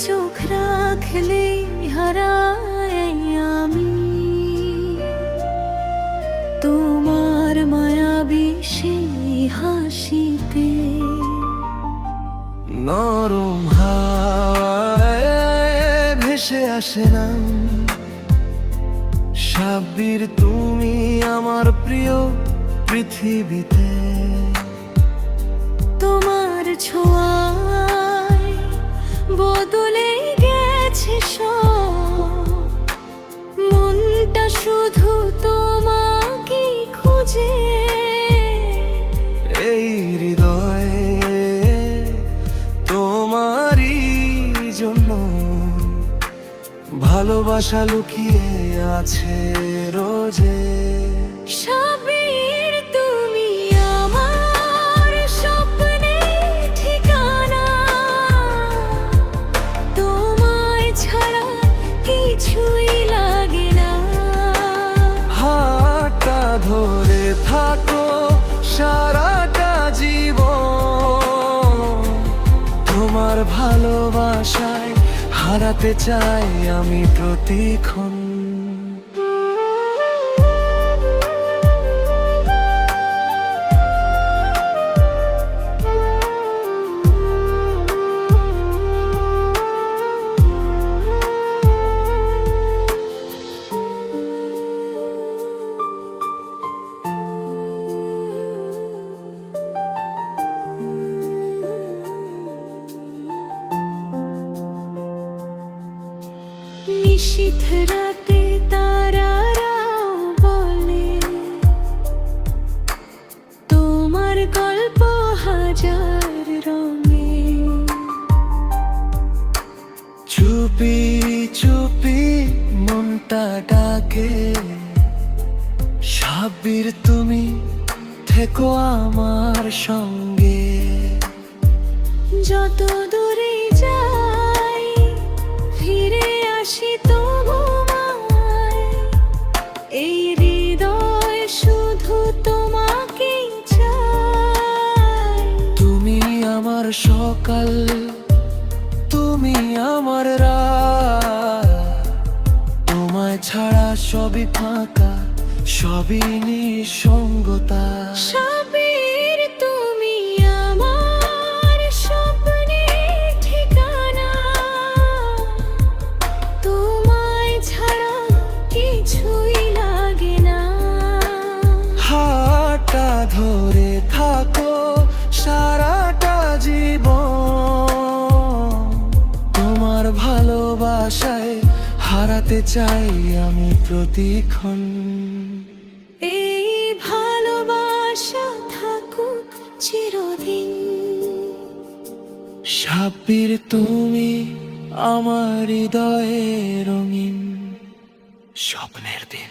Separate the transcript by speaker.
Speaker 1: চোখ রাখলে হারাই আমি তোমার মায়াবী সেই হাসিতে।
Speaker 2: নরম হাওয়ায় ভেসে আসে নাম সাব্বির, তুমি আমার প্রিয় পৃথিবীতে।
Speaker 1: তোমার ছোঁয়ায় বদলে গেছে সব, মনটা শুধু তোমাকে খুঁজে।
Speaker 2: এই হৃদয়ে তোমারই জন্য ভালোবাসা লুকিয়ে আছে রোজে।
Speaker 1: সাবির তুমি আমার স্বপ্নের ঠিকানা, তোমায় ছাড়া কিছুই লাগে না।
Speaker 2: হাতটা ধরে থাকো সারাটা জীবন, তোমার ভালোবাসায় হারাতে চাই আমি প্রতিক্ষণ।
Speaker 1: নিশীথ রাতে তারারাও বলে তোমার গল্প হাজার রঙে।
Speaker 2: চুপি চুপি মনটা ডাকে, সাব্বির তুমি থেকো আমার সঙ্গে।
Speaker 1: যত দূরে যাই ফিরে আসি তোমায়, এই হৃদয় শুধু তোমাকে চায়।
Speaker 2: তুমি আমার সকাল, তুমি আমার রাত, তোমায় ছাড়া সবই ফাঁকা, সবই নিঃসঙ্গতা।
Speaker 1: সাবির তুমি আমার স্বপ্নের ঠিকানা, তোমায় ছাড়া কিছুই লাগে না।
Speaker 2: হাতটা ধরে থাকো সারাটা জীবন, তোমার ভালোবাসায় হারাতে চাই আমি প্রতিক্ষণ।
Speaker 1: এই ভালোবাসা থাকুক চিরদিন।
Speaker 2: সাব্বির তুমি আমার হৃদয়ে রঙিন স্বপ্নের দিন।